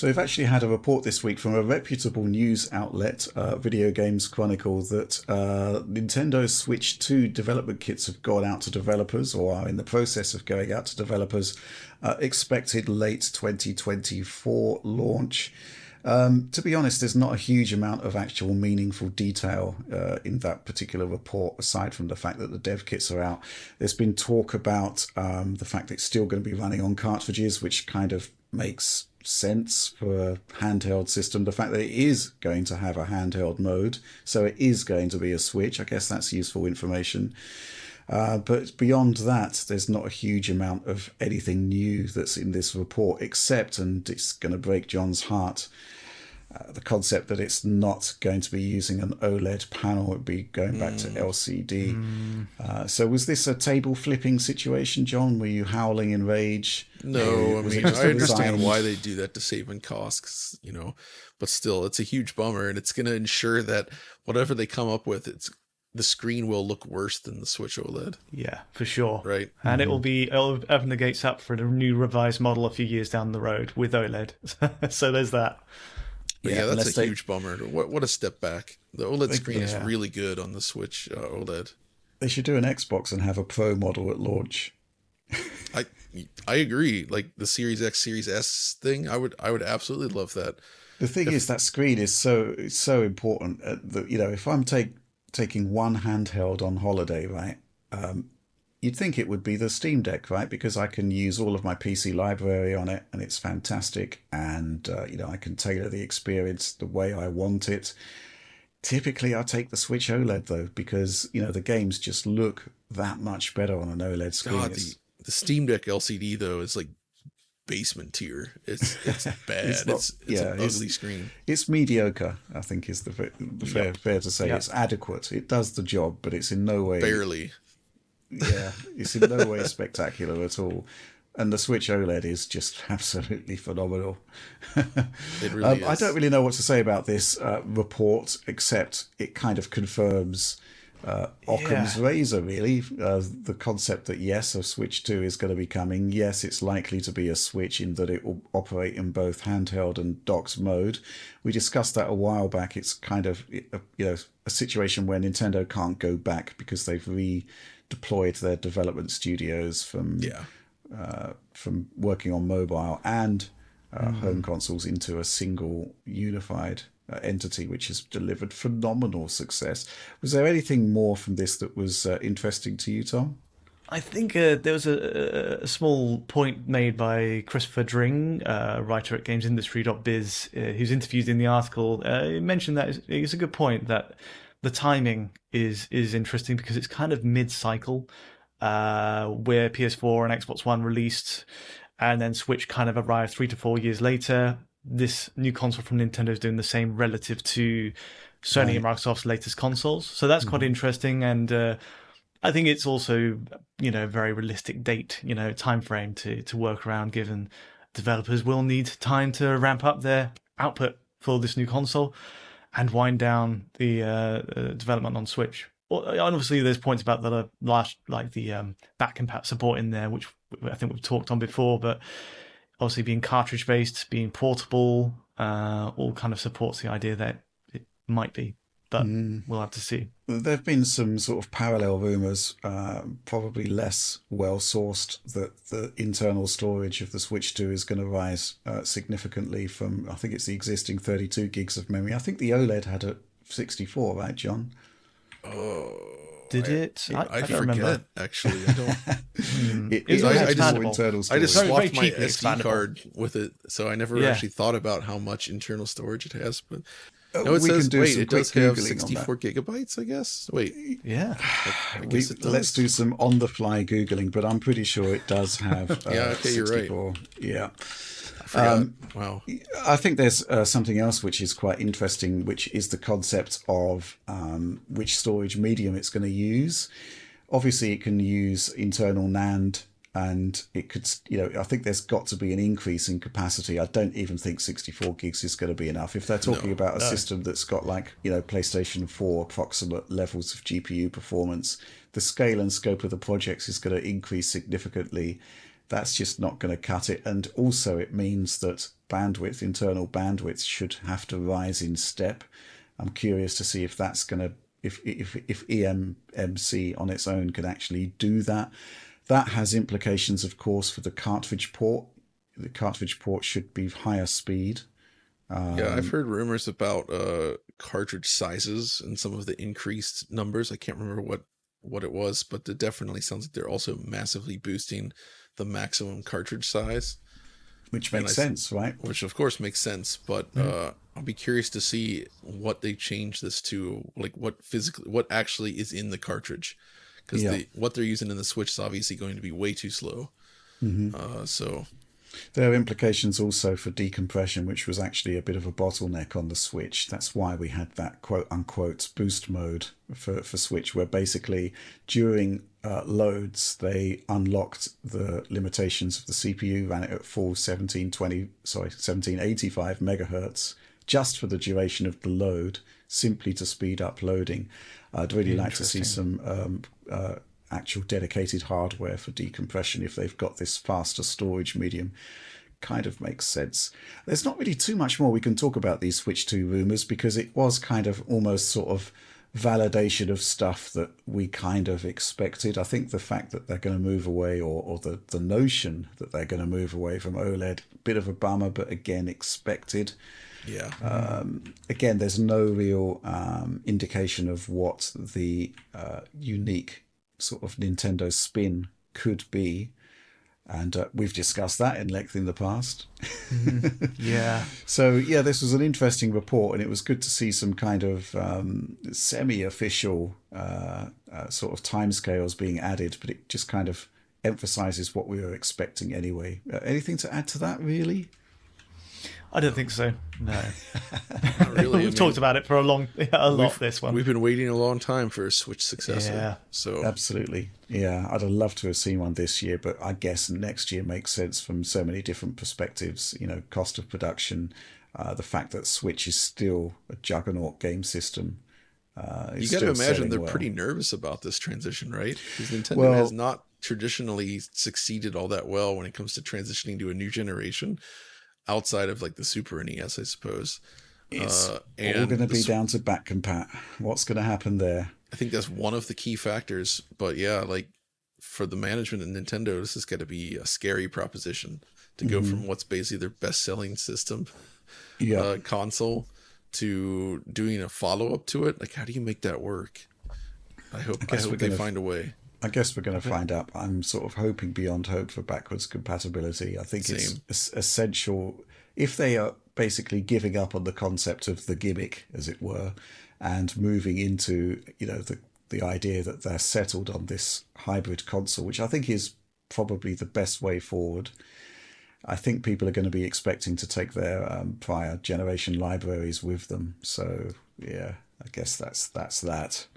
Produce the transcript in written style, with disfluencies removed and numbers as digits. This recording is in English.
So we've actually had a report this week from a reputable news outlet, Video Games Chronicle, that Nintendo's Switch 2 development kits have gone out to developers, or are in the process of going out to developers, expected late 2024 launch. To be honest, there's not a huge amount of actual meaningful detail in that particular report, aside from the fact that the dev kits are out. There's been talk about the fact that it's still going to be running on cartridges, which kind of makes sense for a handheld system. The fact that it is going to have a handheld mode, so it is going to be a Switch, I guess that's useful information. But beyond that, there's not a huge amount of anything new that's in this report, except, and it's going to break John's heart, the concept that it's not going to be using an OLED panel. It would be going back to LCD. So was this a table flipping situation, John? Were you howling in rage? No, I mean, I understand why they do that to save on costs, but still, it's a huge bummer, and it's going to ensure that whatever they come up with, the screen will look worse than the Switch OLED. Yeah, for sure. Right. And it'll open the gates up for a new revised model a few years down the road with OLED. So there's that. But yeah, that's a huge bummer. What a step back. The OLED screen is really good on the Switch OLED. They should do an Xbox and have a Pro model at launch. I agree. Like the Series X, Series S thing, I would absolutely love that. The thing is, that screen is so important. If I'm taking one handheld on holiday, right? You'd think it would be the Steam Deck, right? Because I can use all of my PC library on it, and it's fantastic. And I can tailor the experience the way I want it. Typically, I take the Switch OLED though, because the games just look that much better on an OLED screen. God, the Steam Deck LCD though is like basement tier. It's bad. It's an ugly screen. It's mediocre, I think, is the fair to say. Yep. It's adequate. It does the job, but it's in no way barely. Yeah, it's in no way spectacular at all. And the Switch OLED is just absolutely phenomenal. It really is. I don't really know what to say about this report, except it kind of confirms Occam's razor, really. The concept that, yes, a Switch 2 is going to be coming. Yes, it's likely to be a Switch in that it will operate in both handheld and docked mode. We discussed that a while back. It's kind of a situation where Nintendo can't go back because they've redeployed their development studios from working on mobile and home consoles into a single unified entity, which has delivered phenomenal success. Was there anything more from this that was interesting to you, Tom? I think there was a small point made by Christopher Dring, writer at GamesIndustry.biz, who's interviewed in the article. He mentioned that it's a good point that the timing is interesting because it's kind of mid-cycle, where PS4 and Xbox One released, and then Switch kind of arrived 3 to 4 years later. This new console from Nintendo is doing the same relative to Sony and Microsoft's latest consoles. So that's quite interesting. And I think it's also, a very realistic date, time frame to work around, given developers will need time to ramp up their output for this new console and wind down the development on Switch. Obviously, there's points about the back compat support in there, which I think we've talked on before, but obviously being cartridge based, being portable, all kind of supports the idea that it might be, but we'll have to see. There have been some sort of parallel rumours, probably less well sourced, that the internal storage of the Switch 2 is going to rise significantly from, I think it's the existing 32 gigs of memory. I think the OLED had a 64, right, John? Oh, did it? I don't forget. remember. Actually, I don't. I just swapped my SD card with it, so I never actually thought about how much internal storage it has. But no, it says it does have 64 gigabytes. I guess. Wait, yeah. I guess it does. Let's do some on-the-fly googling, but I'm pretty sure it does have. Yeah. Okay, 64. You're right. Yeah. Wow. I think there's something else which is quite interesting, which is the concept of which storage medium it's going to use. Obviously, it can use internal NAND, and it could, I think there's got to be an increase in capacity. I don't even think 64 gigs is going to be enough. If they're talking about a system that's got PlayStation 4 approximate levels of GPU performance, the scale and scope of the projects is going to increase significantly. that's just not going to cut it. And also it means that bandwidth, internal bandwidth, should have to rise in step. I'm curious to see if that's going to, if eMMC on its own can actually do that. That has implications, of course, for the cartridge port. The cartridge port should be higher speed. Yeah, I've heard rumors about cartridge sizes and some of the increased numbers. I can't remember what it was, but it definitely sounds like they're also massively boosting the maximum cartridge size. Which makes sense, right? Which of course makes sense, but I'll be curious to see what they change this to, like what actually is in the cartridge, because what they're using in the Switch is obviously going to be way too slow. So there are implications also for decompression, which was actually a bit of a bottleneck on the Switch. That's why we had that quote-unquote boost mode for Switch, where basically during loads, they unlocked the limitations of the CPU, ran it at full 1785 megahertz, just for the duration of the load, simply to speed up loading. I'd really like to see some actual dedicated hardware for decompression if they've got this faster storage medium. Kind of makes sense. There's not really too much more we can talk about these Switch 2 rumors, because it was kind of almost sort of validation of stuff that we kind of expected. I think the fact that they're going to move away, or the notion that they're going to move away from OLED, bit of a bummer, but again, expected. Yeah. Again, there's no real indication of what the unique sort of Nintendo spin could be, and we've discussed that in length in the past. Yeah. So yeah, this was an interesting report, and it was good to see some kind of semi-official sort of timescales being added, but it just kind of emphasizes what we were expecting anyway. Anything to add to that, really? I don't think so. No. Not really. We've talked about it for a lot this one. We've been waiting a long time for a Switch successor. Yeah. So absolutely. Yeah, I'd have loved to have seen one this year, but I guess next year makes sense from so many different perspectives. You know, cost of production, the fact that Switch is still a juggernaut game system. You got to imagine they're pretty nervous about this transition, right? Because Nintendo has not traditionally succeeded all that well when it comes to transitioning to a new generation, outside of like the Super NES, I suppose. It's all going to be down to back compat. What's going to happen there? I think that's one of the key factors. But yeah, like for the management of Nintendo, this is going to be a scary proposition to go from what's basically their best-selling system console to doing a follow-up to it. Like, how do you make that work? I hope they find a way. I guess we're going to find out. I'm sort of hoping beyond hope for backwards compatibility. I think it's essential if they are basically giving up on the concept of the gimmick, as it were, and moving into, you know, the idea that they're settled on this hybrid console, which I think is probably the best way forward. I think people are going to be expecting to take their prior generation libraries with them. So yeah, I guess that's that.